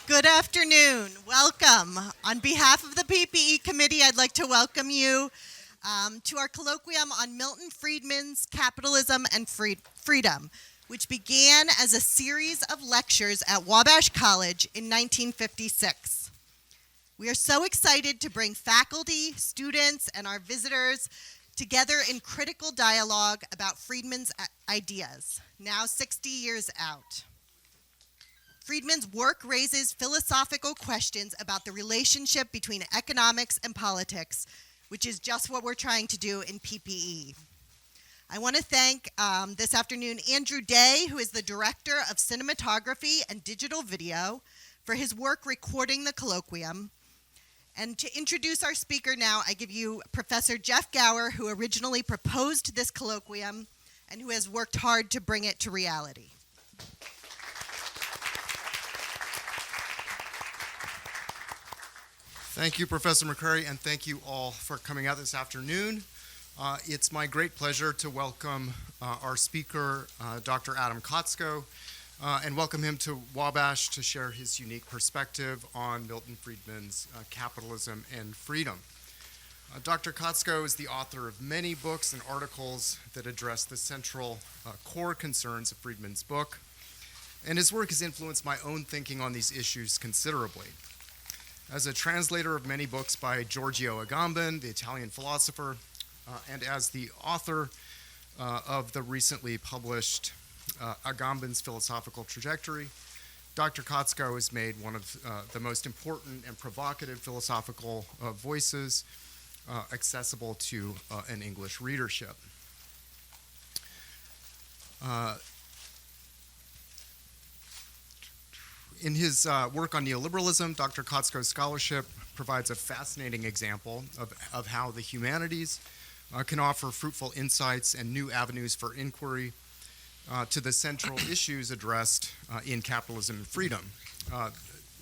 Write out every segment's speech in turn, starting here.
Good afternoon. Welcome. On behalf of the PPE Committee, I'd like to welcome you to our colloquium on Milton Friedman's Capitalism and Freedom, which began as a series of lectures at Wabash College in 1956. We are so excited to bring faculty, students, and our visitors together in critical dialogue about Friedman's ideas, now 60 years out. Friedman's work raises philosophical questions about the relationship between economics and politics, which is just what we're trying to do in PPE. I want to thank this afternoon Andrew Day, who is the Director of Cinematography and Digital Video, for his work recording the colloquium. And to introduce our speaker now, I give you Professor Jeff Gower, who originally proposed this colloquium and who has worked hard to bring it to reality. Thank you, Professor McCrary, and thank you all for coming out this afternoon. It's my great pleasure to welcome our speaker, Dr. Adam Kotsko, and welcome him to Wabash to share his unique perspective on Milton Friedman's Capitalism and Freedom. Dr. Kotsko is the author of many books and articles that address the central core concerns of Friedman's book, and his work has influenced my own thinking on these issues considerably. As a translator of many books by Giorgio Agamben, the Italian philosopher, and as the author of the recently published Agamben's Philosophical Trajectory, Dr. Kotsko has made one of the most important and provocative philosophical voices accessible to an English readership. In his work on neoliberalism, Dr. Kotsko's scholarship provides a fascinating example of how the humanities can offer fruitful insights and new avenues for inquiry to the central issues addressed in Capitalism and Freedom,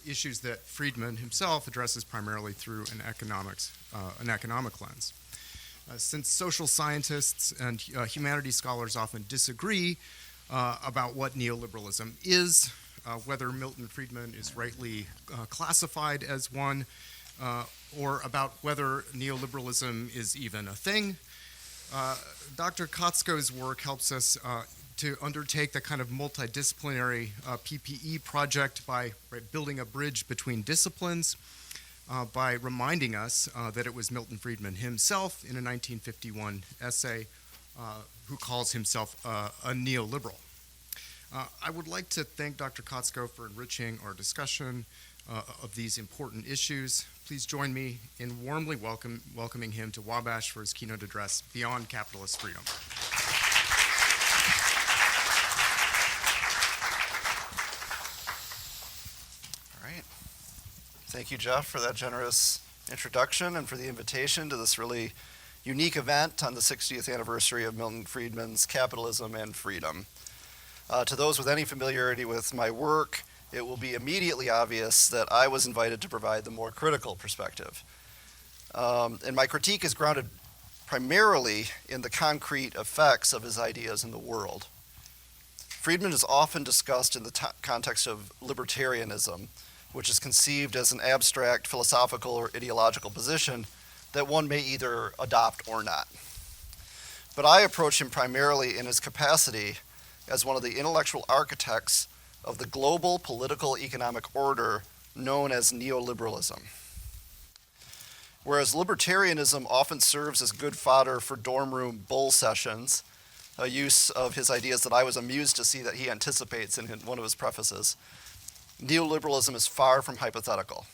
issues that Friedman himself addresses primarily through an economic lens. Since social scientists and humanities scholars often disagree about what neoliberalism is, whether Milton Friedman is rightly classified as one, or about whether neoliberalism is even a thing, Dr. Kotsko's work helps us to undertake the kind of multidisciplinary PPE project by building a bridge between disciplines, by reminding us that it was Milton Friedman himself in a 1951 essay who calls himself a neoliberal. I would like to thank Dr. Kotsko for enriching our discussion of these important issues. Please join me in warmly welcoming him to Wabash for his keynote address, Beyond Capitalist Freedom. All right. Thank you, Jeff, for that generous introduction and for the invitation to this really unique event on the 60th anniversary of Milton Friedman's Capitalism and Freedom. To those with any familiarity with my work, it will be immediately obvious that I was invited to provide the more critical perspective. And my critique is grounded primarily in the concrete effects of his ideas in the world. Friedman is often discussed in the context of libertarianism, which is conceived as an abstract philosophical or ideological position that one may either adopt or not. But I approach him primarily in his capacity as one of the intellectual architects of the global political economic order known as neoliberalism. Whereas libertarianism often serves as good fodder for dorm room bull sessions, a use of his ideas that I was amused to see that he anticipates in one of his prefaces, neoliberalism is far from hypothetical.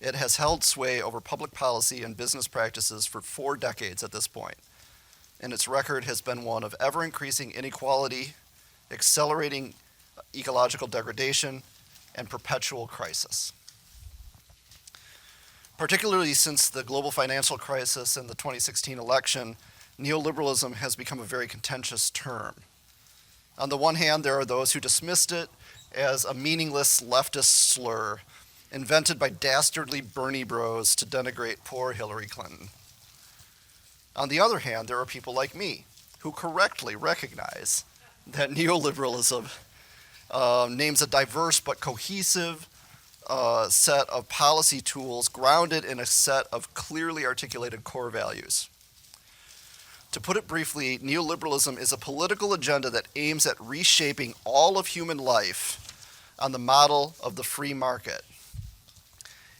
It has held sway over public policy and business practices for 4 decades at this point. And its record has been one of ever-increasing inequality, accelerating ecological degradation, and perpetual crisis. Particularly since the global financial crisis and the 2016 election, neoliberalism has become a very contentious term. On the one hand, there are those who dismissed it as a meaningless leftist slur invented by dastardly Bernie bros to denigrate poor Hillary Clinton. On the other hand, there are people like me who correctly recognize that neoliberalism names a diverse but cohesive set of policy tools grounded in a set of clearly articulated core values. To put it briefly, neoliberalism is a political agenda that aims at reshaping all of human life on the model of the free market.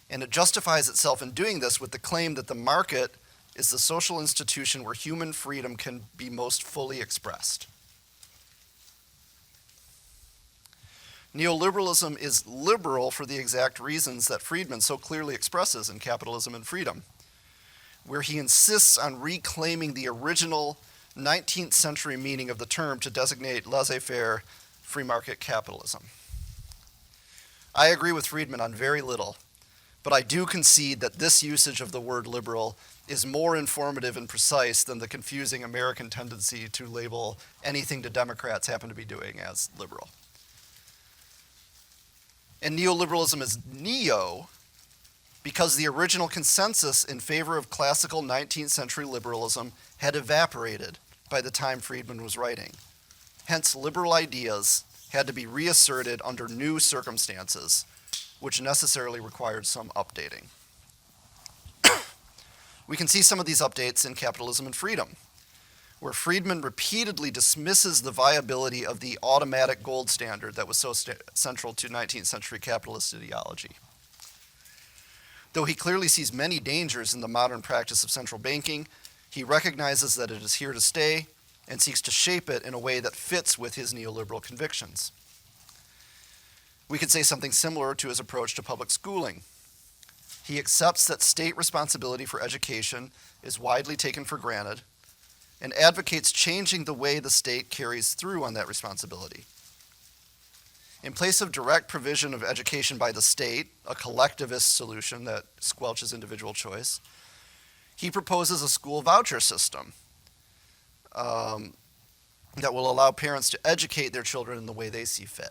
And it justifies itself in doing this with the claim that the market is the social institution where human freedom can be most fully expressed. Neoliberalism is liberal for the exact reasons that Friedman so clearly expresses in Capitalism and Freedom, where he insists on reclaiming the original 19th century meaning of the term to designate laissez-faire free market capitalism. I agree with Friedman on very little, but I do concede that this usage of the word liberal is more informative and precise than the confusing American tendency to label anything the Democrats happen to be doing as liberal. And neoliberalism is neo because the original consensus in favor of classical 19th century liberalism had evaporated by the time Friedman was writing. Hence, liberal ideas had to be reasserted under new circumstances, which necessarily required some updating. We can see some of these updates in Capitalism and Freedom, where Friedman repeatedly dismisses the viability of the automatic gold standard that was so central to 19th century capitalist ideology. Though he clearly sees many dangers in the modern practice of central banking, he recognizes that it is here to stay and seeks to shape it in a way that fits with his neoliberal convictions. We could say something similar to his approach to public schooling. He accepts that state responsibility for education is widely taken for granted and advocates changing the way the state carries through on that responsibility. In place of direct provision of education by the state, a collectivist solution that squelches individual choice, he proposes a school voucher system that will allow parents to educate their children in the way they see fit.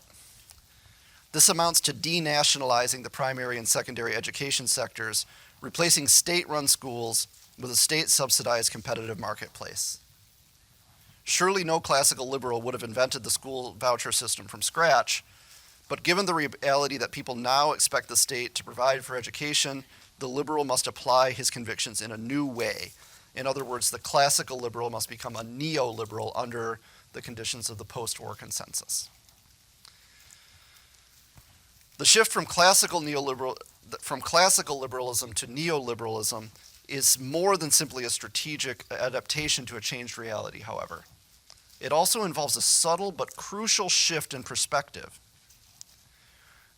This amounts to denationalizing the primary and secondary education sectors, replacing state-run schools with a state-subsidized competitive marketplace. Surely no classical liberal would have invented the school voucher system from scratch, but given the reality that people now expect the state to provide for education, the liberal must apply his convictions in a new way. In other words, the classical liberal must become a neoliberal under the conditions of the post-war consensus. The shift from classical liberalism to neoliberalism is more than simply a strategic adaptation to a changed reality, however. It also involves a subtle but crucial shift in perspective.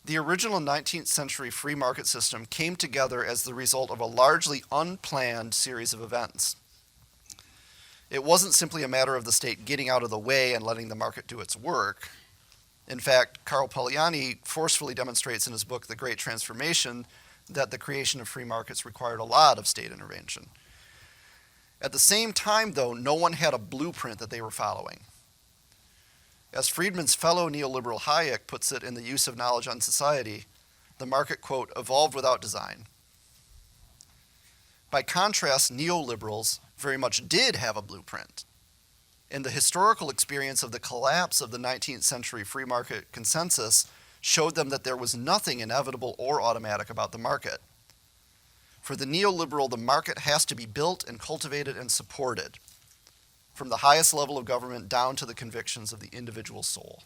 The original 19th century free market system came together as the result of a largely unplanned series of events. It wasn't simply a matter of the state getting out of the way and letting the market do its work. In fact, Karl Polanyi forcefully demonstrates in his book, The Great Transformation, that the creation of free markets required a lot of state intervention. At the same time, though, no one had a blueprint that they were following. As Friedman's fellow neoliberal Hayek puts it in The Use of Knowledge on Society, the market, quote, evolved without design. By contrast, neoliberals very much did have a blueprint. And the historical experience of the collapse of the 19th century free market consensus showed them that there was nothing inevitable or automatic about the market. For the neoliberal, the market has to be built and cultivated and supported, from the highest level of government down to the convictions of the individual soul.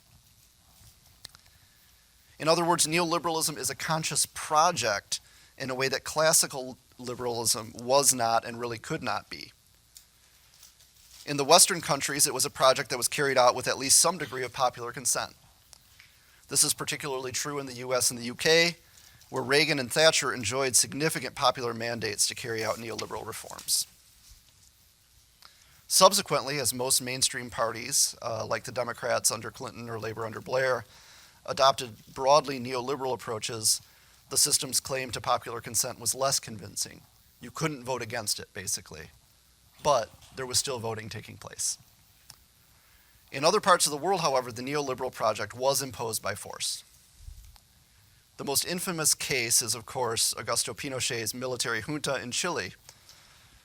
In other words, neoliberalism is a conscious project in a way that classical liberalism was not and really could not be. In the Western countries, it was a project that was carried out with at least some degree of popular consent. This is particularly true in the US and the UK, where Reagan and Thatcher enjoyed significant popular mandates to carry out neoliberal reforms. Subsequently, as most mainstream parties, like the Democrats under Clinton or Labor under Blair, adopted broadly neoliberal approaches, the system's claim to popular consent was less convincing. You couldn't vote against it, basically. But there was still voting taking place. In other parts of the world, however, the neoliberal project was imposed by force. The most infamous case is, of course, Augusto Pinochet's military junta in Chile,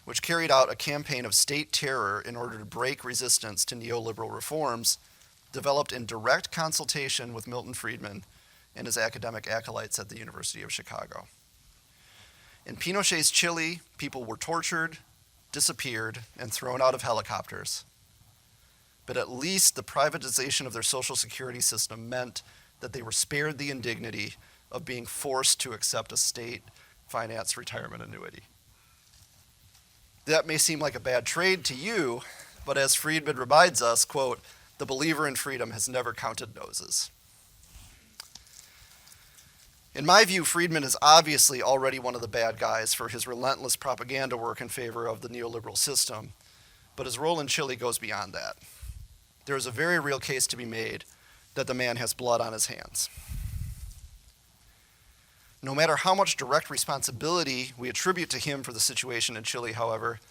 which carried out a campaign of state terror in order to break resistance to neoliberal reforms, developed in direct consultation with Milton Friedman and his academic acolytes at the University of Chicago. In Pinochet's Chile, people were tortured, disappeared, and thrown out of helicopters. But at least the privatization of their social security system meant that they were spared the indignity of being forced to accept a state-financed retirement annuity. That may seem like a bad trade to you, but as Friedman reminds us, quote, "The believer in freedom has never counted noses." In my view, Friedman is obviously already one of the bad guys for his relentless propaganda work in favor of the neoliberal system, but his role in Chile goes beyond that. There is a very real case to be made that the man has blood on his hands. No matter how much direct responsibility we attribute to him for the situation in Chile, however,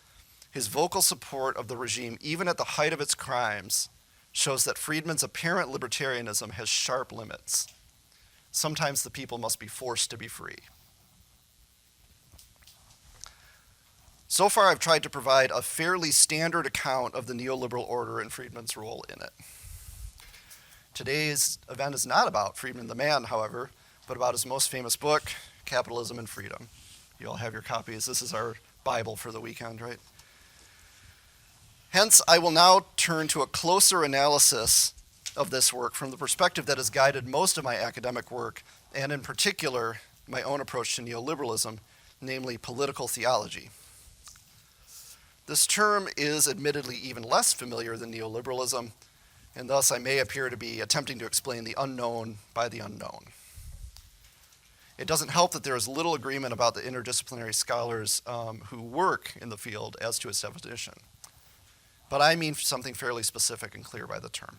his vocal support of the regime, even at the height of its crimes, shows that Friedman's apparent libertarianism has sharp limits. Sometimes the people must be forced to be free. So far, I've tried to provide a fairly standard account of the neoliberal order and Friedman's role in it. Today's event is not about Friedman the man, however, but about his most famous book, Capitalism and Freedom. You all have your copies. This is our Bible for the weekend, right? Hence, I will now turn to a closer analysis of this work from the perspective that has guided most of my academic work, and in particular, my own approach to neoliberalism, namely political theology. This term is admittedly even less familiar than neoliberalism, and thus I may appear to be attempting to explain the unknown by the unknown. It doesn't help that there is little agreement about the interdisciplinary scholars who work in the field as to its definition. But I mean something fairly specific and clear by the term.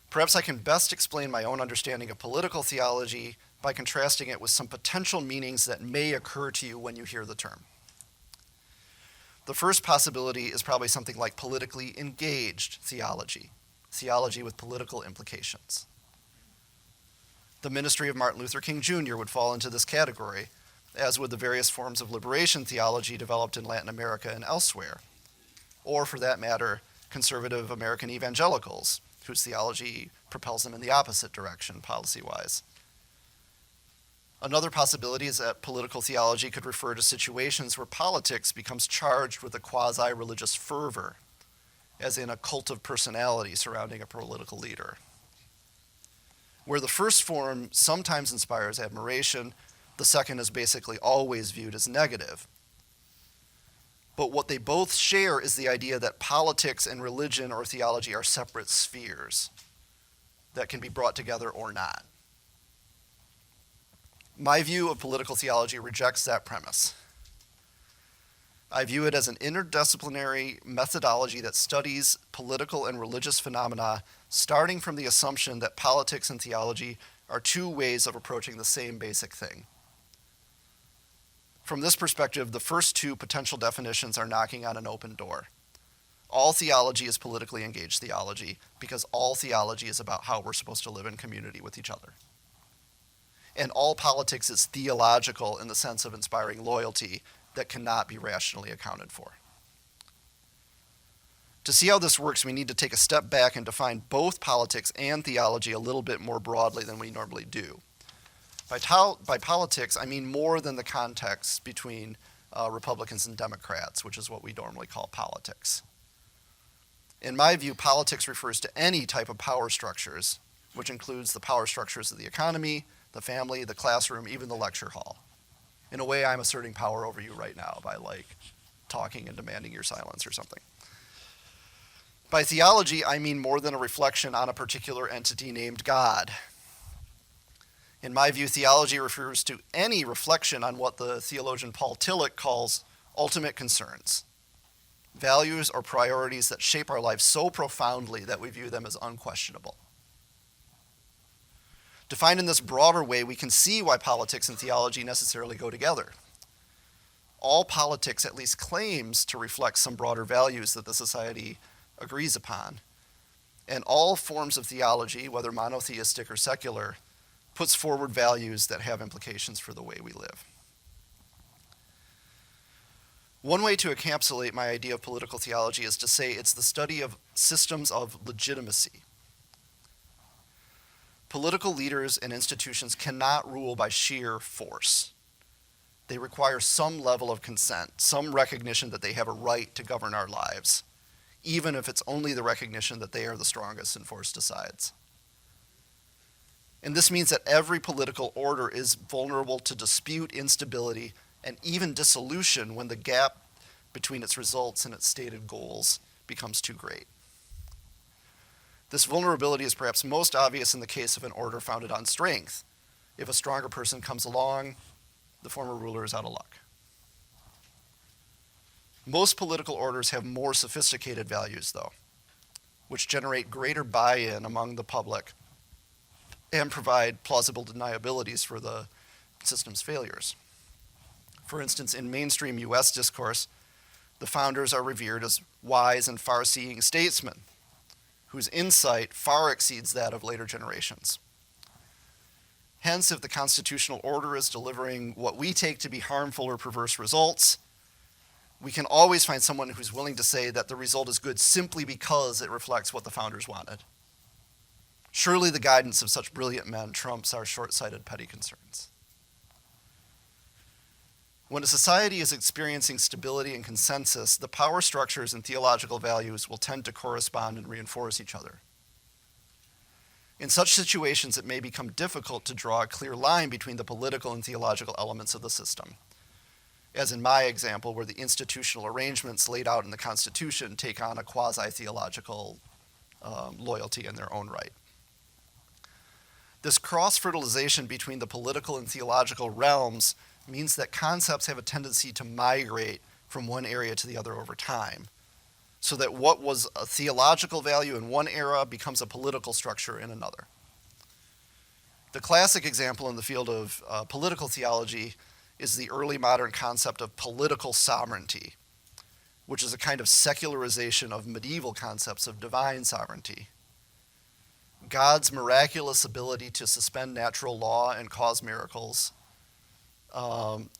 Perhaps I can best explain my own understanding of political theology by contrasting it with some potential meanings that may occur to you when you hear the term. The first possibility is probably something like politically engaged theology, theology with political implications. The ministry of Martin Luther King Jr. would fall into this category, as would the various forms of liberation theology developed in Latin America and elsewhere, or for that matter, conservative American evangelicals, whose theology propels them in the opposite direction policy-wise. Another possibility is that political theology could refer to situations where politics becomes charged with a quasi-religious fervor, as in a cult of personality surrounding a political leader. Where the first form sometimes inspires admiration, the second is basically always viewed as negative. But what they both share is the idea that politics and religion or theology are separate spheres that can be brought together or not. My view of political theology rejects that premise. I view it as an interdisciplinary methodology that studies political and religious phenomena, starting from the assumption that politics and theology are two ways of approaching the same basic thing. From this perspective, the first two potential definitions are knocking on an open door. All theology is politically engaged theology because all theology is about how we're supposed to live in community with each other. And all politics is theological in the sense of inspiring loyalty that cannot be rationally accounted for. To see how this works, we need to take a step back and define both politics and theology a little bit more broadly than we normally do. By politics, I mean more than the context between Republicans and Democrats, which is what we normally call politics. In my view, politics refers to any type of power structures, which includes the power structures of the economy, the family, the classroom, even the lecture hall. In a way, I'm asserting power over you right now by talking and demanding your silence or something. By theology, I mean more than a reflection on a particular entity named God. In my view, theology refers to any reflection on what the theologian Paul Tillich calls ultimate concerns, values or priorities that shape our lives so profoundly that we view them as unquestionable. Defined in this broader way, we can see why politics and theology necessarily go together. All politics at least claims to reflect some broader values that the society agrees upon. And all forms of theology, whether monotheistic or secular, puts forward values that have implications for the way we live. One way to encapsulate my idea of political theology is to say it's the study of systems of legitimacy. Political leaders and institutions cannot rule by sheer force. They require some level of consent, some recognition that they have a right to govern our lives, even if it's only the recognition that they are the strongest and force decides. And this means that every political order is vulnerable to dispute, instability, and even dissolution when the gap between its results and its stated goals becomes too great. This vulnerability is perhaps most obvious in the case of an order founded on strength. If a stronger person comes along, the former ruler is out of luck. Most political orders have more sophisticated values, though, which generate greater buy-in among the public and provide plausible deniabilities for the system's failures. For instance, in mainstream US discourse, the founders are revered as wise and far-seeing statesmen whose insight far exceeds that of later generations. Hence, if the constitutional order is delivering what we take to be harmful or perverse results, we can always find someone who's willing to say that the result is good simply because it reflects what the founders wanted. Surely the guidance of such brilliant men trumps our short-sighted petty concerns. When a society is experiencing stability and consensus, the power structures and theological values will tend to correspond and reinforce each other. In such situations, it may become difficult to draw a clear line between the political and theological elements of the system, as in my example, where the institutional arrangements laid out in the Constitution take on a quasi-theological loyalty in their own right. This cross-fertilization between the political and theological realms means that concepts have a tendency to migrate from one area to the other over time, so that what was a theological value in one era becomes a political structure in another. The classic example in the field of political theology is the early modern concept of political sovereignty, which is a kind of secularization of medieval concepts of divine sovereignty. God's miraculous ability to suspend natural law and cause miracles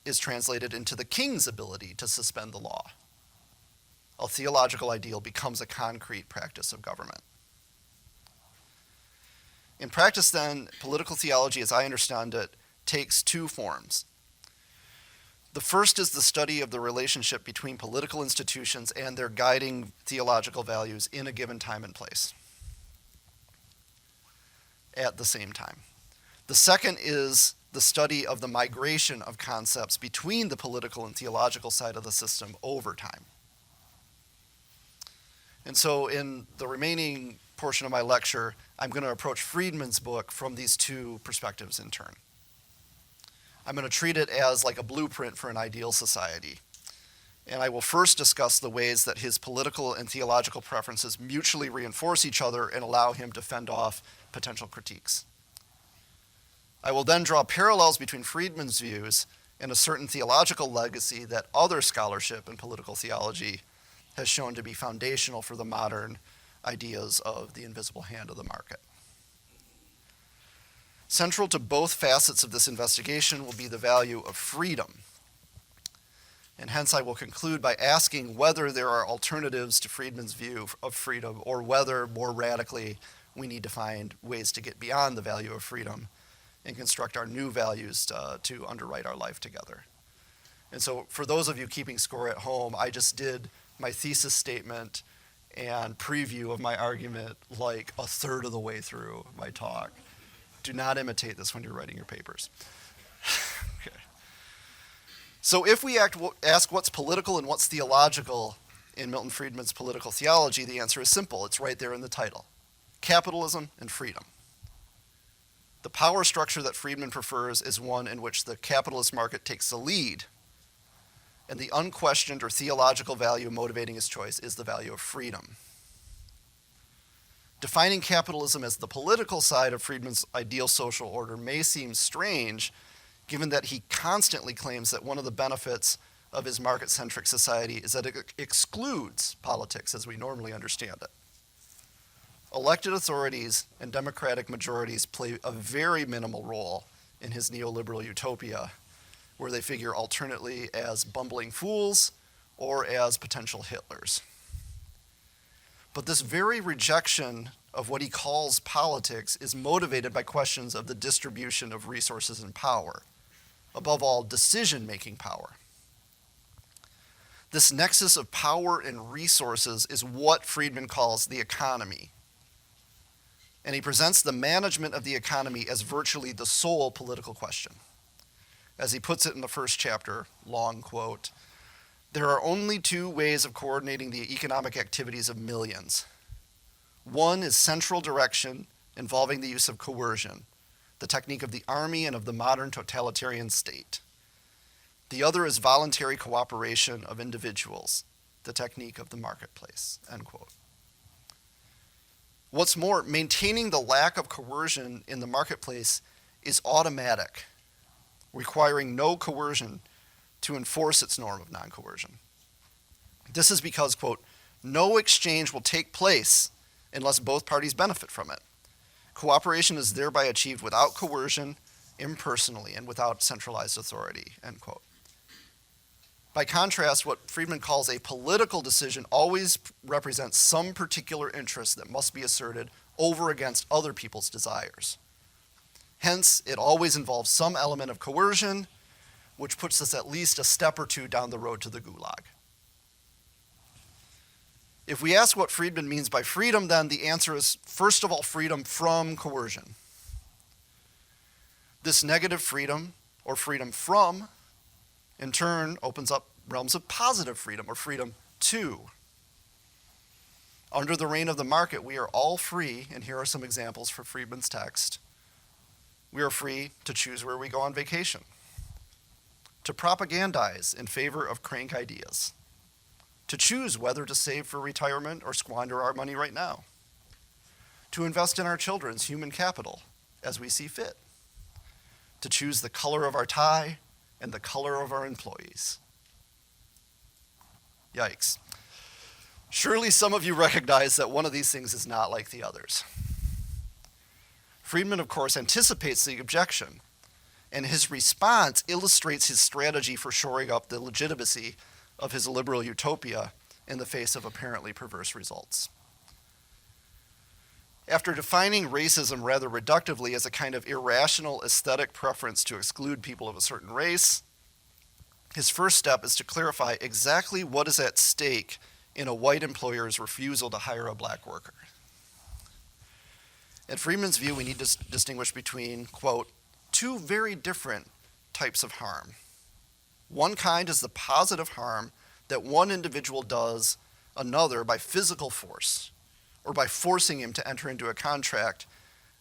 is translated into the king's ability to suspend the law. A theological ideal becomes a concrete practice of government. In practice, then, political theology, as I understand it, takes two forms. The first is the study of the relationship between political institutions and their guiding theological values in a given time and place at the same time. The second is the study of the migration of concepts between the political and theological side of the system over time. And so in the remaining portion of my lecture, I'm going to approach Friedman's book from these two perspectives in turn. I'm going to treat it as like a blueprint for an ideal society. And I will first discuss the ways that his political and theological preferences mutually reinforce each other and allow him to fend off potential critiques. I will then draw parallels between Friedman's views and a certain theological legacy that other scholarship in political theology has shown to be foundational for the modern ideas of the invisible hand of the market. Central to both facets of this investigation will be the value of freedom. And hence I will conclude by asking whether there are alternatives to Friedman's view of freedom, or whether, more radically, we need to find ways to get beyond the value of freedom and construct our new values to underwrite our life together. And so for those of you keeping score at home, I just did my thesis statement and preview of my argument like a third of the way through my talk. Do not imitate this when you're writing your papers. Okay. So if we ask what's political and what's theological in Milton Friedman's political theology, the answer is simple. It's right there in the title. Capitalism and freedom. The power structure that Friedman prefers is one in which the capitalist market takes the lead, and the unquestioned or theological value motivating his choice is the value of freedom. Defining capitalism as the political side of Friedman's ideal social order may seem strange, given that he constantly claims that one of the benefits of his market-centric society is that it excludes politics as we normally understand it. Elected authorities and democratic majorities play a very minimal role in his neoliberal utopia, where they figure alternately as bumbling fools or as potential Hitlers. But this very rejection of what he calls politics is motivated by questions of the distribution of resources and power, above all, decision-making power. This nexus of power and resources is what Friedman calls the economy. And he presents the management of the economy as virtually the sole political question. As he puts it in the first chapter, long quote, "There are only two ways of coordinating the economic activities of millions. One is central direction involving the use of coercion, the technique of the army and of the modern totalitarian state. The other is voluntary cooperation of individuals, the technique of the marketplace," end quote. What's more, maintaining the lack of coercion in the marketplace is automatic, requiring no coercion to enforce its norm of non-coercion. This is because, quote, "no exchange will take place unless both parties benefit from it. Cooperation is thereby achieved without coercion, impersonally, and without centralized authority," end quote. By contrast, what Friedman calls a political decision always represents some particular interest that must be asserted over against other people's desires. Hence, it always involves some element of coercion, which puts us at least a step or two down the road to the gulag. If we ask what Friedman means by freedom, then the answer is, first of all, freedom from coercion. This negative freedom, or freedom from, in turn opens up realms of positive freedom, or freedom to. Under the reign of the market, we are all free, and here are some examples for Friedman's text. We are free to choose where we go on vacation, to propagandize in favor of crank ideas, to choose whether to save for retirement or squander our money right now, to invest in our children's human capital as we see fit, to choose the color of our tie and the color of our employees. Yikes. Surely some of you recognize that one of these things is not like the others. Friedman, of course, anticipates the objection, and his response illustrates his strategy for shoring up the legitimacy of his liberal utopia in the face of apparently perverse results. After defining racism rather reductively as a kind of irrational aesthetic preference to exclude people of a certain race, his first step is to clarify exactly what is at stake in a white employer's refusal to hire a black worker. In Friedman's view, we need to distinguish between, quote, two very different types of harm. One kind is the positive harm that one individual does another by physical force, or by forcing him to enter into a contract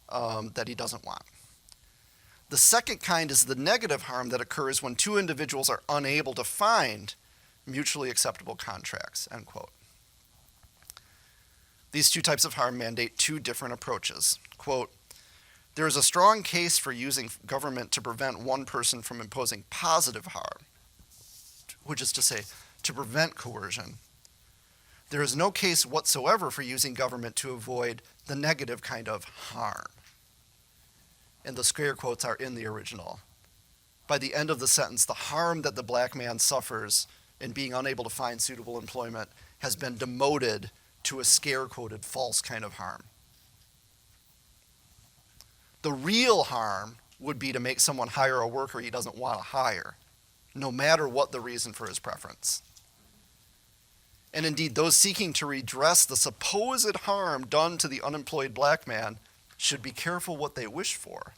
that he doesn't want. The second kind is the negative harm that occurs when two individuals are unable to find mutually acceptable contracts, end quote. These two types of harm mandate two different approaches. Quote, "There is a strong case for using government to prevent one person from imposing positive harm," which is to say, to prevent coercion. "There is no case whatsoever for using government to avoid the negative kind of harm." And the scare quotes are in the original. By the end of the sentence, the harm that the black man suffers in being unable to find suitable employment has been demoted to a scare-quoted false kind of harm. The real harm would be to make someone hire a worker he doesn't want to hire, no matter what the reason for his preference. And indeed, those seeking to redress the supposed harm done to the unemployed black man should be careful what they wish for,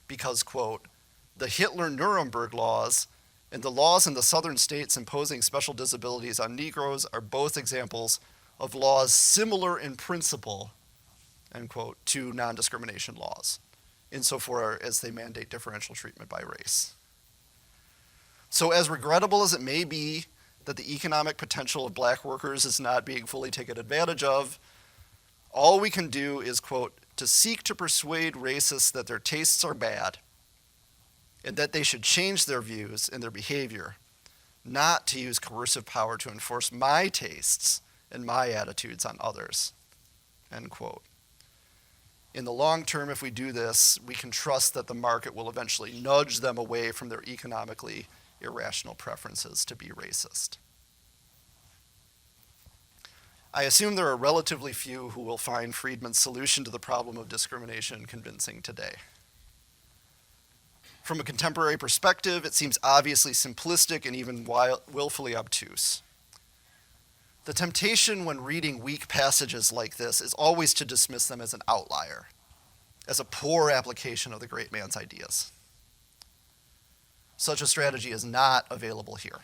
because, quote, "the Hitler-Nuremberg laws and the laws in the southern states imposing special disabilities on Negroes are both examples of laws similar in principle," end quote, "to non-discrimination laws, insofar as they mandate differential treatment by race." So as regrettable as it may be that the economic potential of black workers is not being fully taken advantage of, all we can do is, quote, "to seek to persuade racists that their tastes are bad and that they should change their views and their behavior, not to use coercive power to enforce my tastes and my attitudes on others," end quote. In the long term, if we do this, we can trust that the market will eventually nudge them away from their economically irrational preferences to be racist. I assume there are relatively few who will find Friedman's solution to the problem of discrimination convincing today. From a contemporary perspective, it seems obviously simplistic and even willfully obtuse. The temptation when reading weak passages like this is always to dismiss them as an outlier, as a poor application of the great man's ideas. Such a strategy is not available here,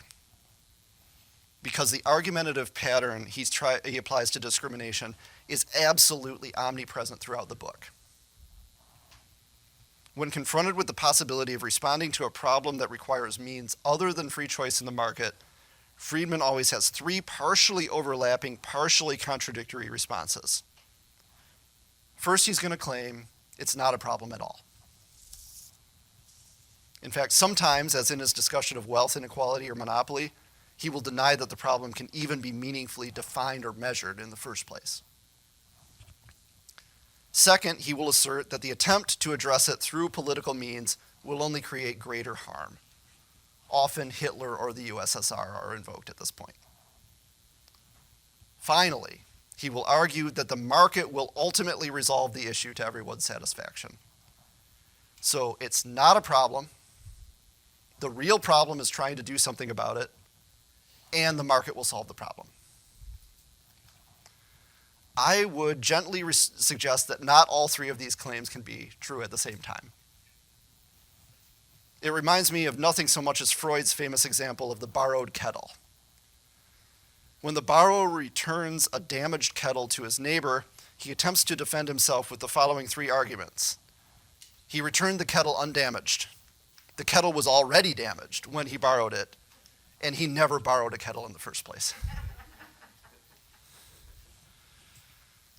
because the argumentative pattern he applies to discrimination is absolutely omnipresent throughout the book. When confronted with the possibility of responding to a problem that requires means other than free choice in the market, Friedman always has three partially overlapping, partially contradictory responses. First, he's going to claim it's not a problem at all. In fact, sometimes, as in his discussion of wealth inequality or monopoly, he will deny that the problem can even be meaningfully defined or measured in the first place. Second, he will assert that the attempt to address it through political means will only create greater harm. Often Hitler or the USSR are invoked at this point. Finally, he will argue that the market will ultimately resolve the issue to everyone's satisfaction. So it's not a problem. The real problem is trying to do something about it, and the market will solve the problem. I would gently suggest that not all three of these claims can be true at the same time. It reminds me of nothing so much as Freud's famous example of the borrowed kettle. When the borrower returns a damaged kettle to his neighbor, he attempts to defend himself with the following three arguments. He returned the kettle undamaged. The kettle was already damaged when he borrowed it, and he never borrowed a kettle in the first place.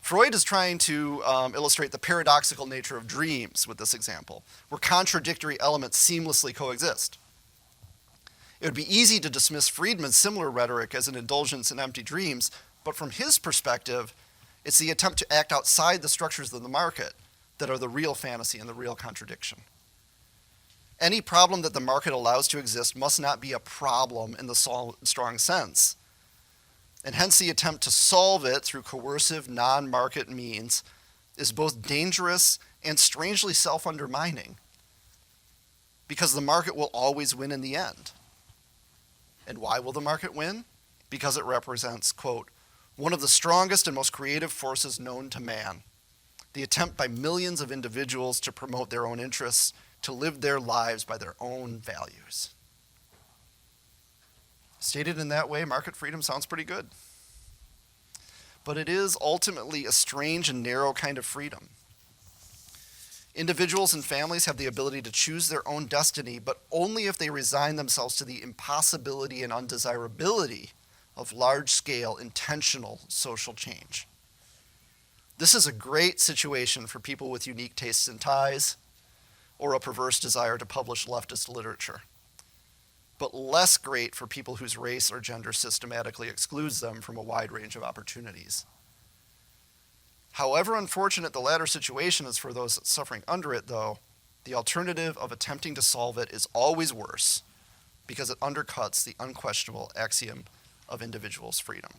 Freud is trying to illustrate the paradoxical nature of dreams with this example, where contradictory elements seamlessly coexist. It would be easy to dismiss Friedman's similar rhetoric as an indulgence in empty dreams, but from his perspective, it's the attempt to act outside the structures of the market that are the real fantasy and the real contradiction. Any problem that the market allows to exist must not be a problem in the strong sense. And hence the attempt to solve it through coercive, non-market means is both dangerous and strangely self-undermining, because the market will always win in the end. And why will the market win? Because it represents, quote, one of the strongest and most creative forces known to man, the attempt by millions of individuals to promote their own interests, to live their lives by their own values. Stated in that way, market freedom sounds pretty good. But it is ultimately a strange and narrow kind of freedom. Individuals and families have the ability to choose their own destiny, but only if they resign themselves to the impossibility and undesirability of large-scale, intentional social change. This is a great situation for people with unique tastes in ties or a perverse desire to publish leftist literature, but less great for people whose race or gender systematically excludes them from a wide range of opportunities. However unfortunate the latter situation is for those suffering under it, though, the alternative of attempting to solve it is always worse because it undercuts the unquestionable axiom of individuals' freedom.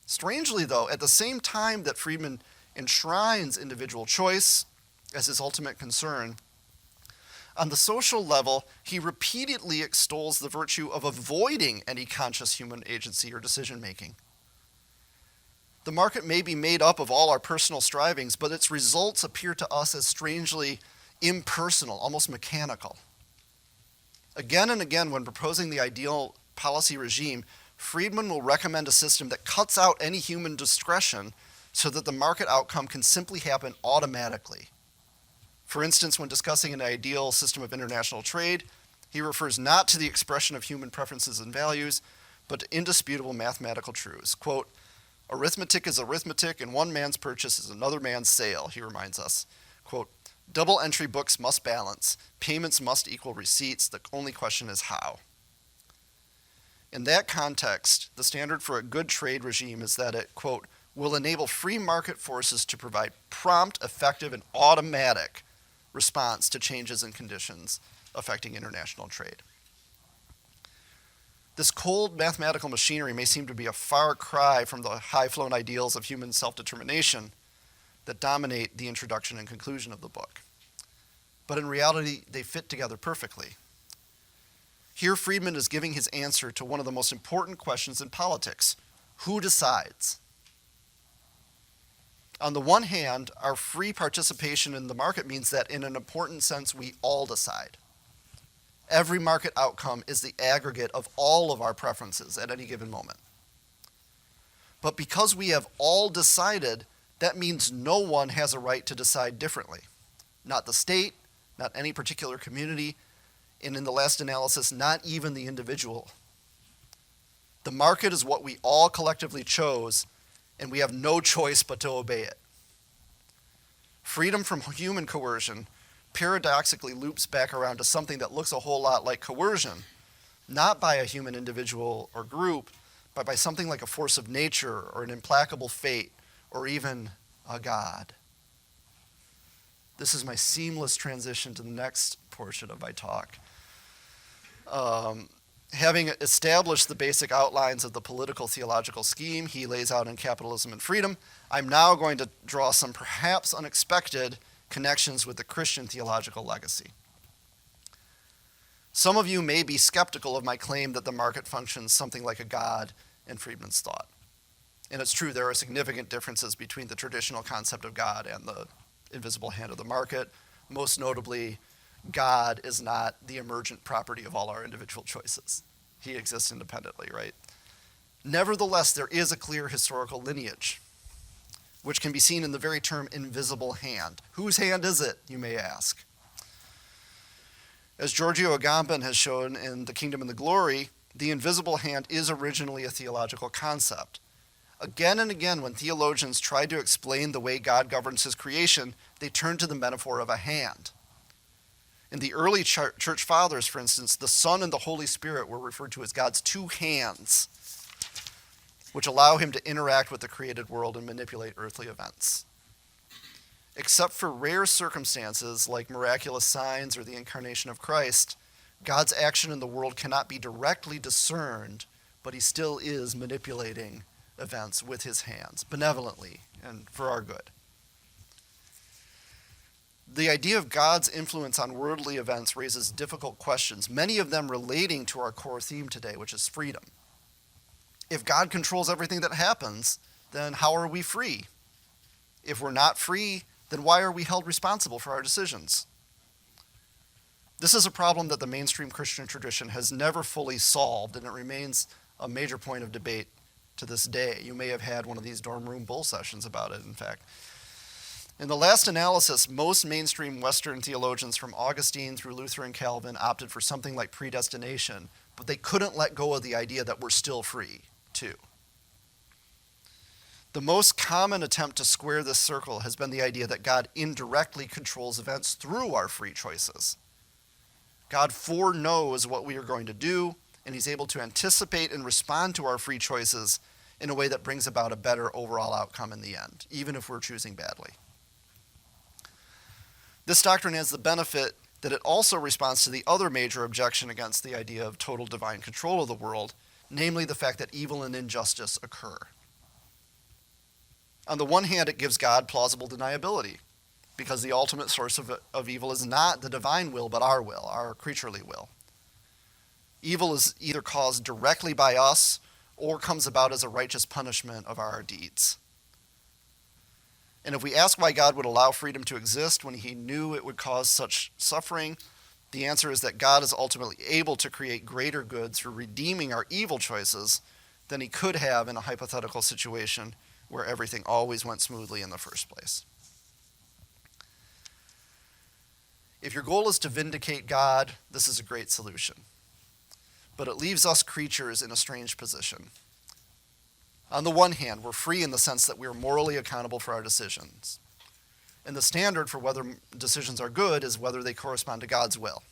Strangely, though, at the same time that Friedman enshrines individual choice as his ultimate concern, on the social level, he repeatedly extols the virtue of avoiding any conscious human agency or decision-making. The market may be made up of all our personal strivings, but its results appear to us as strangely impersonal, almost mechanical. Again and again, when proposing the ideal policy regime, Friedman will recommend a system that cuts out any human discretion so that the market outcome can simply happen automatically. For instance, when discussing an ideal system of international trade, he refers not to the expression of human preferences and values, but to indisputable mathematical truths. Quote, arithmetic is arithmetic, and one man's purchase is another man's sale, he reminds us. Quote, double entry books must balance. Payments must equal receipts. The only question is how. In that context, the standard for a good trade regime is that it, quote, will enable free market forces to provide prompt, effective, and automatic response to changes in conditions affecting international trade. This cold mathematical machinery may seem to be a far cry from the high-flown ideals of human self-determination that dominate the introduction and conclusion of the book. But in reality, they fit together perfectly. Here, Friedman is giving his answer to one of the most important questions in politics: who decides? On the one hand, our free participation in the market means that in an important sense, we all decide. Every market outcome is the aggregate of all of our preferences at any given moment. But because we have all decided, that means no one has a right to decide differently. Not the state, not any particular community, and in the last analysis, not even the individual. The market is what we all collectively chose, and we have no choice but to obey it. Freedom from human coercion paradoxically loops back around to something that looks a whole lot like coercion, not by a human individual or group, but by something like a force of nature or an implacable fate or even a god. This is my seamless transition to the next portion of my talk. Having established the basic outlines of the political theological scheme he lays out in Capitalism and Freedom, I'm now going to draw some perhaps unexpected connections with the Christian theological legacy. Some of you may be skeptical of my claim that the market functions something like a god in Friedman's thought. And it's true, there are significant differences between the traditional concept of God and the invisible hand of the market. Most notably, God is not the emergent property of all our individual choices. He exists independently, right? Nevertheless, there is a clear historical lineage, which can be seen in the very term invisible hand. Whose hand is it, you may ask? As Giorgio Agamben has shown in The Kingdom and the Glory, the invisible hand is originally a theological concept. Again and again, when theologians try to explain the way God governs his creation, they turn to the metaphor of a hand. In the early church fathers, for instance, the Son and the Holy Spirit were referred to as God's two hands, which allow him to interact with the created world and manipulate earthly events. Except for rare circumstances like miraculous signs or the incarnation of Christ, God's action in the world cannot be directly discerned, but he still is manipulating events with his hands, benevolently and for our good. The idea of God's influence on worldly events raises difficult questions, many of them relating to our core theme today, which is freedom. If God controls everything that happens, then how are we free? If we're not free, then why are we held responsible for our decisions? This is a problem that the mainstream Christian tradition has never fully solved, and it remains a major point of debate to this day. You may have had one of these dorm room bull sessions about it, in fact. In the last analysis, most mainstream Western theologians from Augustine through Luther and Calvin opted for something like predestination, but they couldn't let go of the idea that we're still free, too. The most common attempt to square this circle has been the idea that God indirectly controls events through our free choices. God foreknows what we are going to do, and he's able to anticipate and respond to our free choices in a way that brings about a better overall outcome in the end, even if we're choosing badly. This doctrine has the benefit that it also responds to the other major objection against the idea of total divine control of the world, namely the fact that evil and injustice occur. On the one hand, it gives God plausible deniability, because the ultimate source of evil is not the divine will, but our will, our creaturely will. Evil is either caused directly by us or comes about as a righteous punishment of our deeds. And if we ask why God would allow freedom to exist when he knew it would cause such suffering, the answer is that God is ultimately able to create greater good through redeeming our evil choices than he could have in a hypothetical situation where everything always went smoothly in the first place. If your goal is to vindicate God, this is a great solution. But it leaves us creatures in a strange position. On the one hand, we're free in the sense that we are morally accountable for our decisions. And the standard for whether decisions are good is whether they correspond to God's will.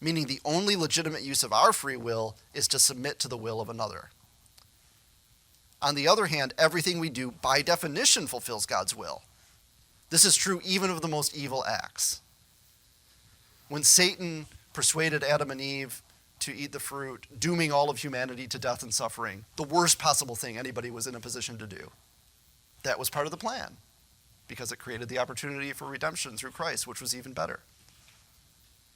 Meaning the only legitimate use of our free will is to submit to the will of another. On the other hand, everything we do by definition fulfills God's will. This is true even of the most evil acts. When Satan persuaded Adam and Eve to eat the fruit, dooming all of humanity to death and suffering, the worst possible thing anybody was in a position to do. That was part of the plan, because it created the opportunity for redemption through Christ, which was even better.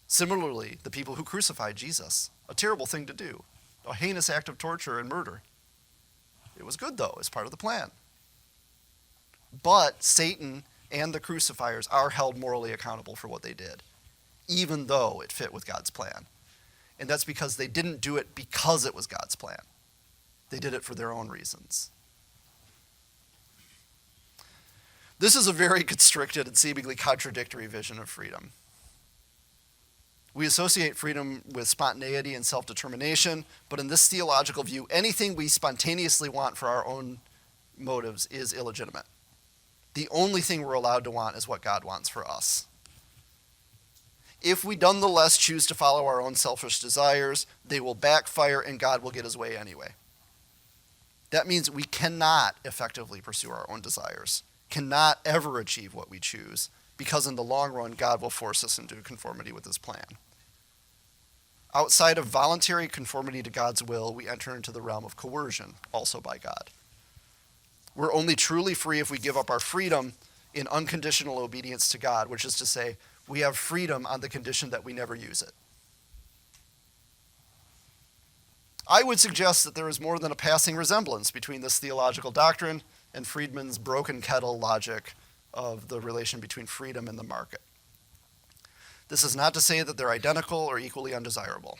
Similarly, the people who crucified Jesus, a terrible thing to do, a heinous act of torture and murder. It was good, though, as part of the plan. But Satan and the crucifiers are held morally accountable for what they did, even though it fit with God's plan. And that's because they didn't do it because it was God's plan. They did it for their own reasons. This is a very constricted and seemingly contradictory vision of freedom. We associate freedom with spontaneity and self-determination, but in this theological view, anything we spontaneously want for our own motives is illegitimate. The only thing we're allowed to want is what God wants for us. If we nonetheless choose to follow our own selfish desires, they will backfire and God will get his way anyway. That means we cannot effectively pursue our own desires, cannot ever achieve what we choose, because in the long run, God will force us into conformity with his plan. Outside of voluntary conformity to God's will, we enter into the realm of coercion, also by God. We're only truly free if we give up our freedom in unconditional obedience to God, which is to say, we have freedom on the condition that we never use it. I would suggest that there is more than a passing resemblance between this theological doctrine and Friedman's broken kettle logic of the relation between freedom and the market. This is not to say that they're identical or equally undesirable.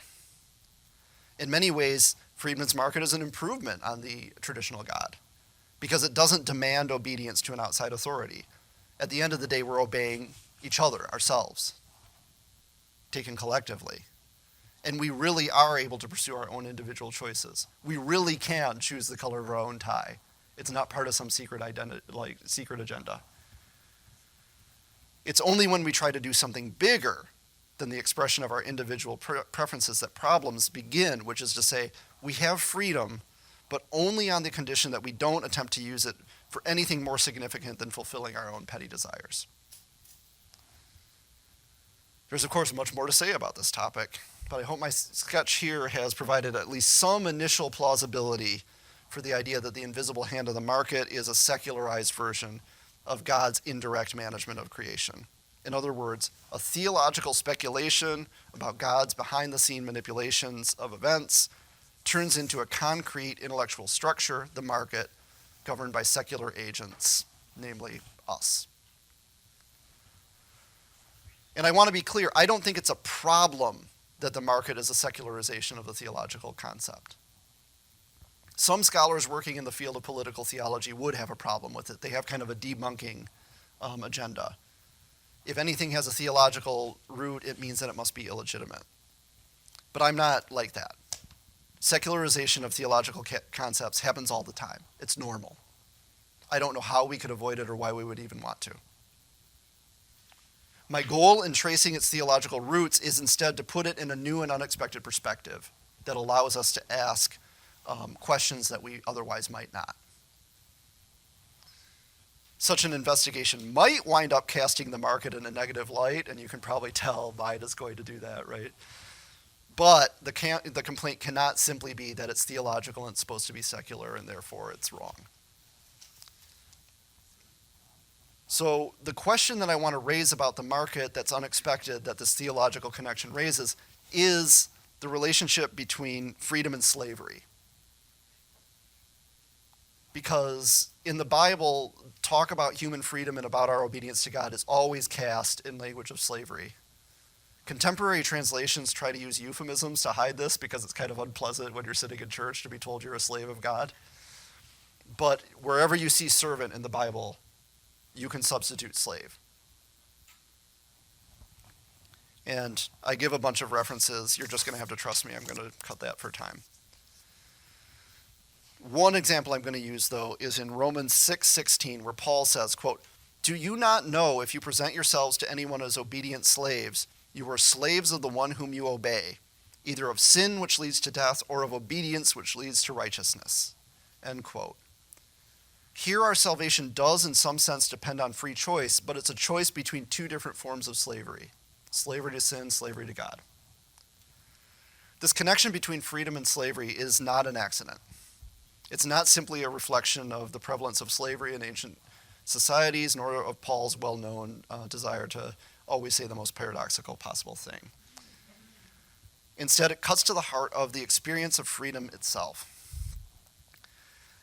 In many ways, Friedman's market is an improvement on the traditional God, because it doesn't demand obedience to an outside authority. At the end of the day, we're obeying each other, ourselves, taken collectively. And we really are able to pursue our own individual choices. We really can choose the color of our own tie. It's not part of some secret agenda. It's only when we try to do something bigger than the expression of our individual preferences that problems begin, which is to say, we have freedom, but only on the condition that we don't attempt to use it for anything more significant than fulfilling our own petty desires. There's, of course, much more to say about this topic, but I hope my sketch here has provided at least some initial plausibility for the idea that the invisible hand of the market is a secularized version of God's indirect management of creation. In other words, a theological speculation about God's behind-the-scene manipulations of events turns into a concrete intellectual structure, the market, governed by secular agents, namely us. And I want to be clear, I don't think it's a problem that the market is a secularization of the theological concept. Some scholars working in the field of political theology would have a problem with it. They have kind of a debunking agenda. If anything has a theological root, it means that it must be illegitimate. But I'm not like that. Secularization of theological concepts happens all the time. It's normal. I don't know how we could avoid it or why we would even want to. My goal in tracing its theological roots is instead to put it in a new and unexpected perspective that allows us to ask questions that we otherwise might not. Such an investigation might wind up casting the market in a negative light, and you can probably tell mine is going to do that, right? But the complaint cannot simply be that it's theological and it's supposed to be secular, and therefore it's wrong. So the question that I want to raise about the market that's unexpected that this theological connection raises is the relationship between freedom and slavery. Because in the Bible, talk about human freedom and about our obedience to God is always cast in language of slavery. Contemporary translations try to use euphemisms to hide this because it's kind of unpleasant when you're sitting in church to be told you're a slave of God. But wherever you see servant in the Bible, you can substitute slave. And I give a bunch of references. You're just going to have to trust me. I'm going to cut that for time. One example I'm going to use, though, is in Romans 6:16, where Paul says, quote, "Do you not know if you present yourselves to anyone as obedient slaves, you are slaves of the one whom you obey, either of sin which leads to death or of obedience which leads to righteousness?" End quote. Here our salvation does in some sense depend on free choice, but it's a choice between two different forms of slavery. Slavery to sin, slavery to God. This connection between freedom and slavery is not an accident. It's not simply a reflection of the prevalence of slavery in ancient societies, nor of Paul's well-known desire to always say the most paradoxical possible thing. Instead, it cuts to the heart of the experience of freedom itself.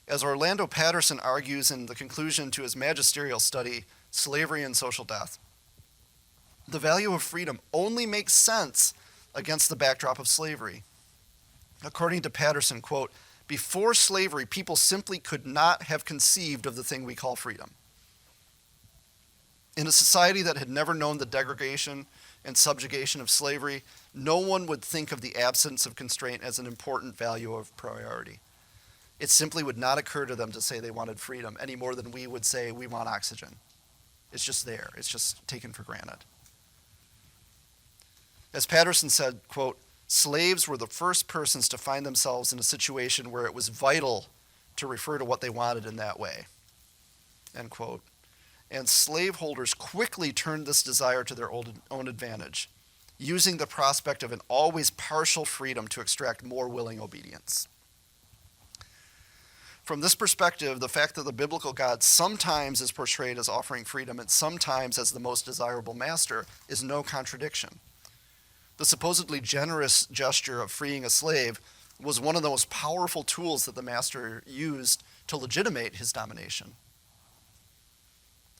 As Orlando Patterson argues in the conclusion to his magisterial study, Slavery and Social Death, the value of freedom only makes sense against the backdrop of slavery. According to Patterson, quote, before slavery, people simply could not have conceived of the thing we call freedom. In a society that had never known the degradation and subjugation of slavery, no one would think of the absence of constraint as an important value of priority. It simply would not occur to them to say they wanted freedom any more than we would say we want oxygen. It's just there. It's just taken for granted. As Patterson said, quote, slaves were the first persons to find themselves in a situation where it was vital to refer to what they wanted in that way, end quote. And slaveholders quickly turned this desire to their own advantage, using the prospect of an always partial freedom to extract more willing obedience. From this perspective, the fact that the biblical God sometimes is portrayed as offering freedom and sometimes as the most desirable master is no contradiction. The supposedly generous gesture of freeing a slave was one of the most powerful tools that the master used to legitimate his domination.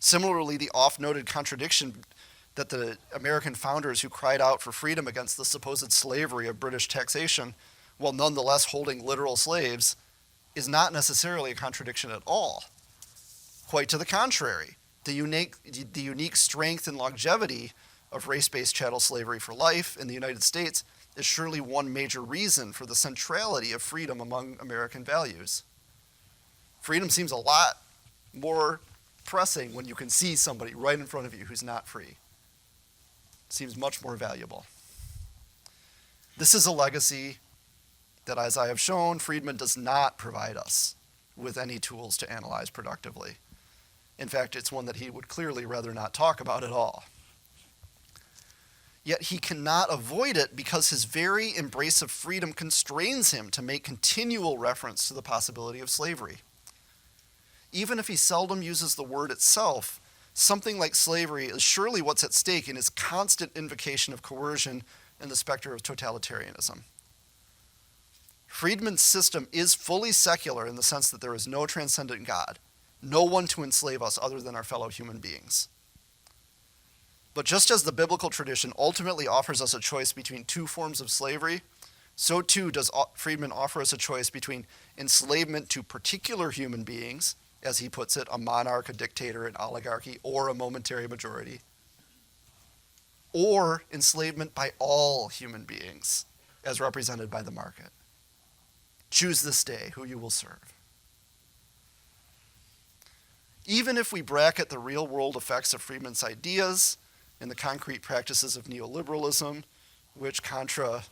Similarly, the oft-noted contradiction that the American founders who cried out for freedom against the supposed slavery of British taxation, while nonetheless holding literal slaves, is not necessarily a contradiction at all. Quite to the contrary, the unique strength and longevity of race-based chattel slavery for life in the United States is surely one major reason for the centrality of freedom among American values. Freedom seems a lot more pressing when you can see somebody right in front of you who's not free. It seems much more valuable. This is a legacy that, as I have shown, Friedman does not provide us with any tools to analyze productively. In fact, it's one that he would clearly rather not talk about at all. Yet he cannot avoid it because his very embrace of freedom constrains him to make continual reference to the possibility of slavery. Even if he seldom uses the word itself, something like slavery is surely what's at stake in his constant invocation of coercion and the specter of totalitarianism. Friedman's system is fully secular in the sense that there is no transcendent God, no one to enslave us other than our fellow human beings. But just as the biblical tradition ultimately offers us a choice between two forms of slavery, so too does Friedman offer us a choice between enslavement to particular human beings, as he puts it, a monarch, a dictator, an oligarchy, or a momentary majority, or enslavement by all human beings, as represented by the market. Choose this day who you will serve. Even if we bracket the real-world effects of Friedman's ideas in the concrete practices of neoliberalism, which, contra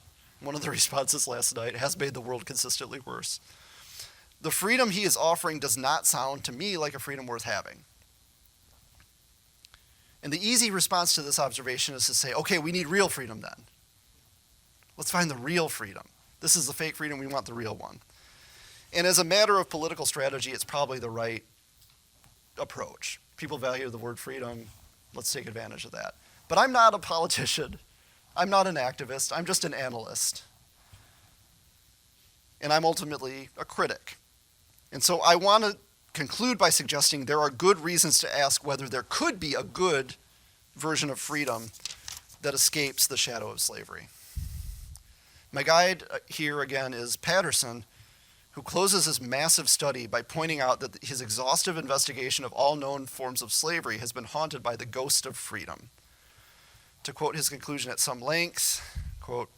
one of the responses last night, has made the world consistently worse, the freedom he is offering does not sound to me like a freedom worth having. And the easy response to this observation is to say, okay, we need real freedom then. Let's find the real freedom. This is the fake freedom, we want the real one. And as a matter of political strategy, it's probably the right approach. People value the word freedom, let's take advantage of that. But I'm not a politician, I'm not an activist, I'm just an analyst. And I'm ultimately a critic. And so I want to conclude by suggesting there are good reasons to ask whether there could be a good version of freedom that escapes the shadow of slavery. My guide here again is Patterson, who closes his massive study by pointing out that his exhaustive investigation of all known forms of slavery has been haunted by the ghost of freedom. To quote his conclusion at some length, quote,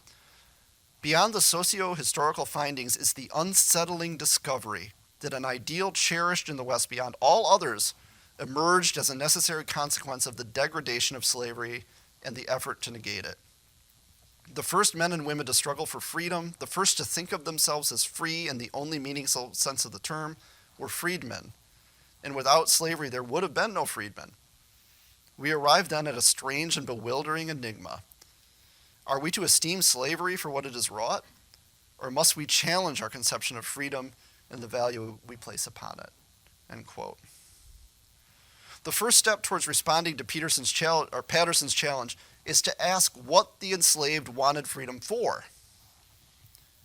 beyond the socio-historical findings is the unsettling discovery that an ideal cherished in the West beyond all others emerged as a necessary consequence of the degradation of slavery and the effort to negate it. The first men and women to struggle for freedom, the first to think of themselves as free in the only meaningful sense of the term, were freedmen. And without slavery, there would have been no freedmen. We arrive then at a strange and bewildering enigma. Are we to esteem slavery for what it has wrought, or must we challenge our conception of freedom and the value we place upon it?" End quote. The first step towards responding to Patterson's challenge is to ask what the enslaved wanted freedom for.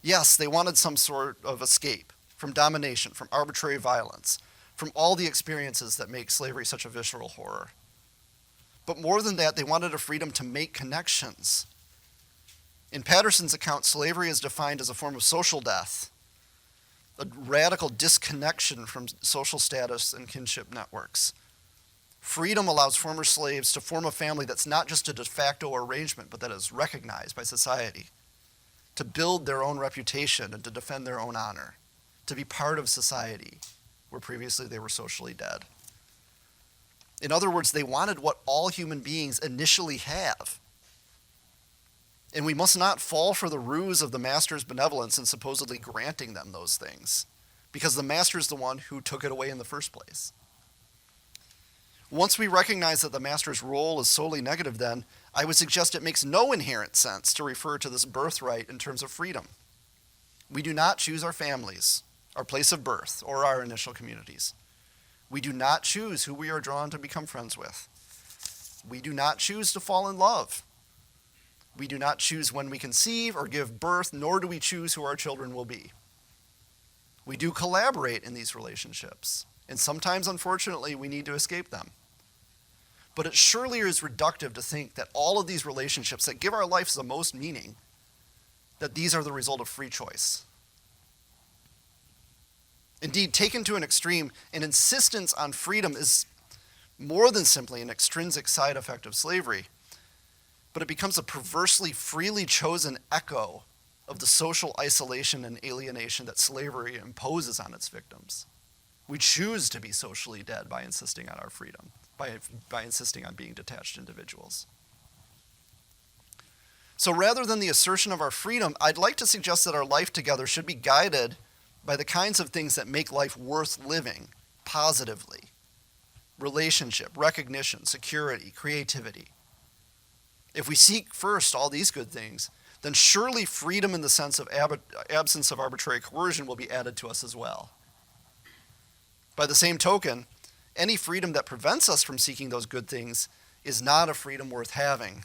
Yes, they wanted some sort of escape from domination, from arbitrary violence, from all the experiences that make slavery such a visceral horror. But more than that, they wanted a freedom to make connections. In Patterson's account, slavery is defined as a form of social death, a radical disconnection from social status and kinship networks. Freedom allows former slaves to form a family that's not just a de facto arrangement, but that is recognized by society, to build their own reputation and to defend their own honor, to be part of society where previously they were socially dead. In other words, they wanted what all human beings initially have. And we must not fall for the ruse of the master's benevolence in supposedly granting them those things, because the master is the one who took it away in the first place. Once we recognize that the master's role is solely negative, then, I would suggest it makes no inherent sense to refer to this birthright in terms of freedom. We do not choose our families, our place of birth, or our initial communities. We do not choose who we are drawn to become friends with. We do not choose to fall in love. We do not choose when we conceive or give birth, nor do we choose who our children will be. We do collaborate in these relationships, and sometimes, unfortunately, we need to escape them. But it surely is reductive to think that all of these relationships that give our lives the most meaning, that these are the result of free choice. Indeed, taken to an extreme, an insistence on freedom is more than simply an extrinsic side effect of slavery, but it becomes a perversely freely chosen echo of the social isolation and alienation that slavery imposes on its victims. We choose to be socially dead by insisting on our freedom, by insisting on being detached individuals. So rather than the assertion of our freedom, I'd like to suggest that our life together should be guided by the kinds of things that make life worth living positively: relationship, recognition, security, creativity. If we seek first all these good things, then surely freedom in the sense of absence of arbitrary coercion will be added to us as well. By the same token, any freedom that prevents us from seeking those good things is not a freedom worth having.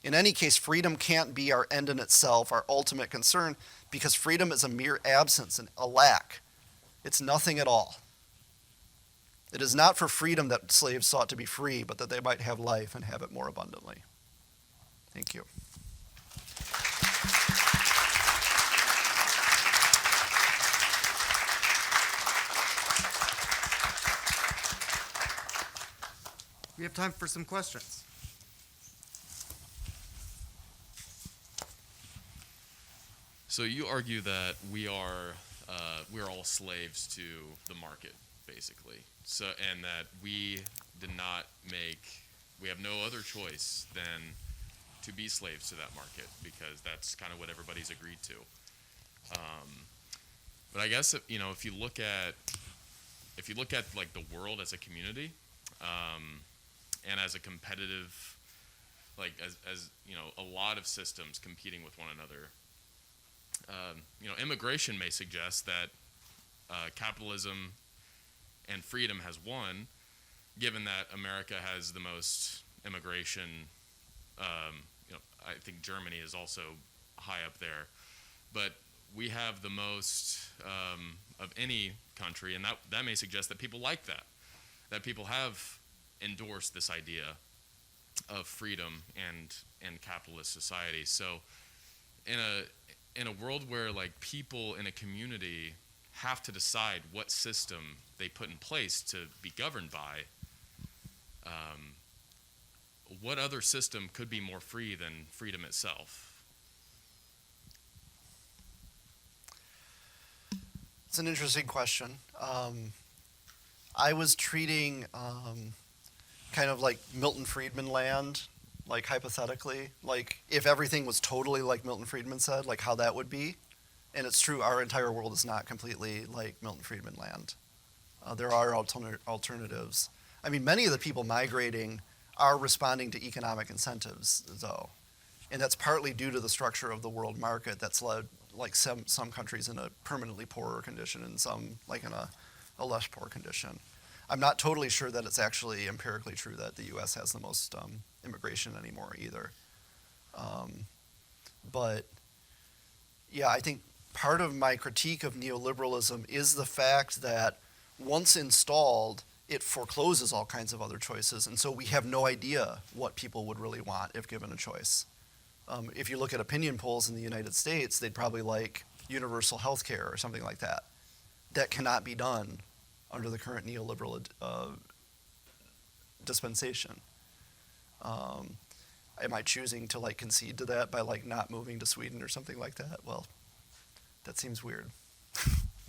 In any case, freedom can't be our end in itself, our ultimate concern, because freedom is a mere absence and a lack. It's nothing at all. It is not for freedom that slaves sought to be free, but that they might have life and have it more abundantly. Thank you. We have time for some questions. So you argue that we're all slaves to the market, basically. So, and that we have no other choice than to be slaves to that market, because that's kind of what everybody's agreed to. But I guess if you look at like the world as a community, and as a competitive, like as a lot of systems competing with one another. Immigration may suggest that capitalism and freedom has won, given that America has the most immigration. I think Germany is also high up there, but we have the most of any country, and that may suggest that people like that people have endorsed this idea of freedom and capitalist society. So in a world where like people in a community have to decide what system they put in place to be governed by, what other system could be more free than freedom itself? It's an interesting question. I was treating kind of like Milton Friedman land, like hypothetically, like if everything was totally like Milton Friedman said, like how that would be. And it's true, our entire world is not completely like Milton Friedman land. There are alternatives. I mean, many of the people migrating are responding to economic incentives, though. And that's partly due to the structure of the world market that's led like some countries in a permanently poorer condition and some like in a less poor condition. I'm not totally sure that it's actually empirically true that the U.S. has the most immigration anymore either. But yeah, I think part of my critique of neoliberalism is the fact that once installed, it forecloses all kinds of other choices, and so we have no idea what people would really want if given a choice. If you look at opinion polls in the United States, they'd probably like universal health care or something like that. That cannot be done under the current neoliberal dispensation. Am I choosing to like concede to that by like not moving to Sweden or something like that? Well, that seems weird.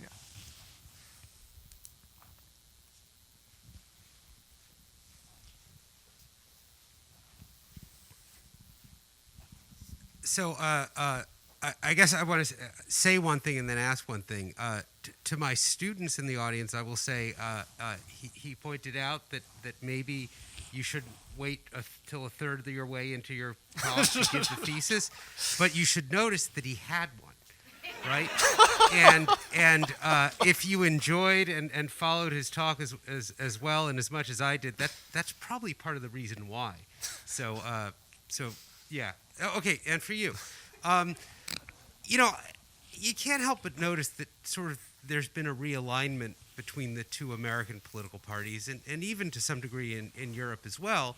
Yeah. So I guess I want to say one thing and then ask one thing. To my students in the audience, I will say he pointed out that maybe you shouldn't wait till a third of your way into your college to give the thesis, but you should notice that he had one, right? and if you enjoyed and followed his talk as well and as much as I did, that's probably part of the reason why. So yeah. Okay, and for you, you can't help but notice that sort of there's been a realignment between the two American political parties, and even to some degree in Europe as well,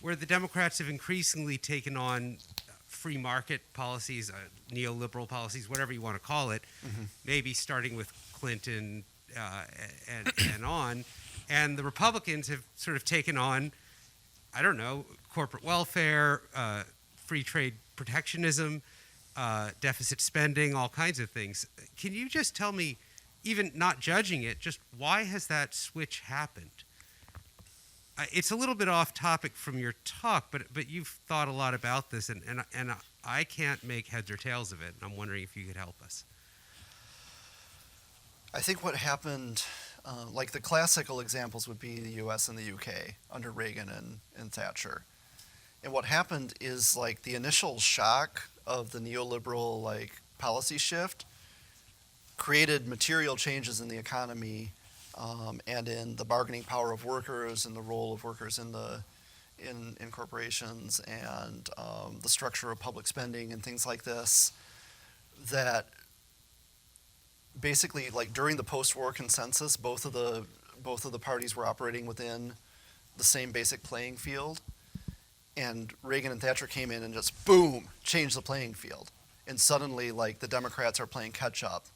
where the Democrats have increasingly taken on free market policies, neoliberal policies, whatever you want to call it, maybe starting with Clinton and on, and the Republicans have sort of taken on, I don't know, corporate welfare, free trade protectionism, deficit spending, all kinds of things. Can you just tell me, even not judging it, just why has that switch happened? It's a little bit off topic from your talk, but you've thought a lot about this, and I can't make heads or tails of it. I'm wondering if you could help us. I think what happened, like the classical examples would be the U.S. and the U.K. under Reagan and Thatcher. And what happened is like the initial shock of the neoliberal like policy shift created material changes in the economy and in the bargaining power of workers and the role of workers in corporations and the structure of public spending and things like this, that basically like during the post-war consensus, both of the parties were operating within the same basic playing field. And Reagan and Thatcher came in and just boom, changed the playing field. And suddenly, like, the Democrats are playing catch up.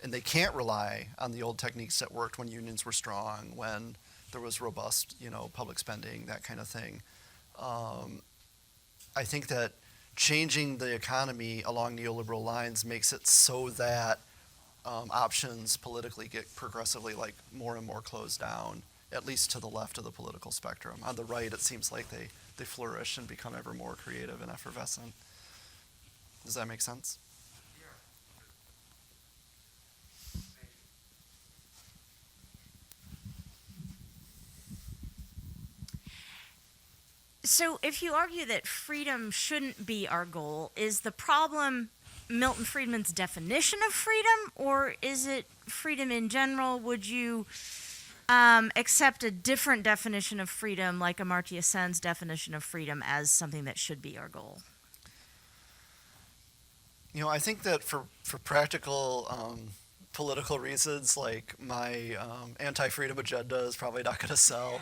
And they can't rely on the old techniques that worked when unions were strong, when there was robust, public spending, that kind of thing. I think that changing the economy along neoliberal lines makes it so that options politically get progressively, like, more and more closed down, at least to the left of the political spectrum. On the right, it seems like they flourish and become ever more creative and effervescent. Does that make sense? So if you argue that freedom shouldn't be our goal, is the problem Milton Friedman's definition of freedom, or is it freedom in general? Would you accept a different definition of freedom, like Amartya Sen's definition of freedom, as something that should be our goal? I think that for practical political reasons, like my anti-freedom agenda is probably not going to sell.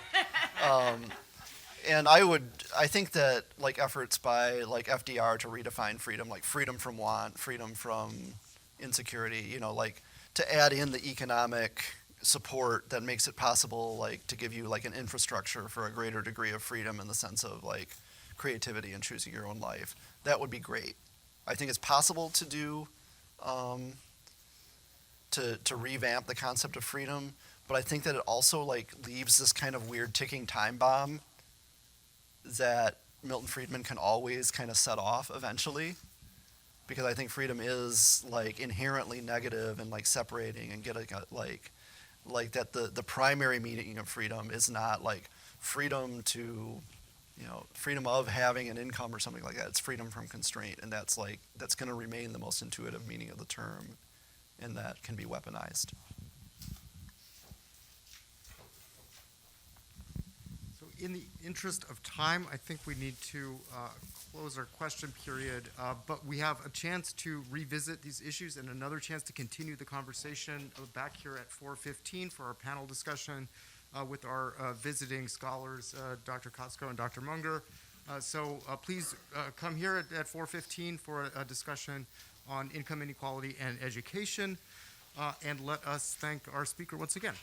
And I think that like efforts by like FDR to redefine freedom, like freedom from want, freedom from insecurity, like to add in the economic support that makes it possible, like to give you like an infrastructure for a greater degree of freedom in the sense of like creativity and choosing your own life. That would be great. I think it's possible to do, to revamp the concept of freedom, but I think that it also like leaves this kind of weird ticking time bomb that Milton Friedman can always kind of set off eventually, because I think freedom is like inherently negative and like separating and getting like that the primary meaning of freedom is not like freedom to freedom of having an income or something like that. It's freedom from constraint, and that's going to remain the most intuitive meaning of the term, and that can be weaponized. So in the interest of time, I think we need to close our question period, but we have a chance to revisit these issues and another chance to continue the conversation back here at 4:15 for our panel discussion with our visiting scholars, Dr. Kotsko and Dr. Munger. So please come here at 4:15 for a discussion on income inequality and education, and let us thank our speaker once again.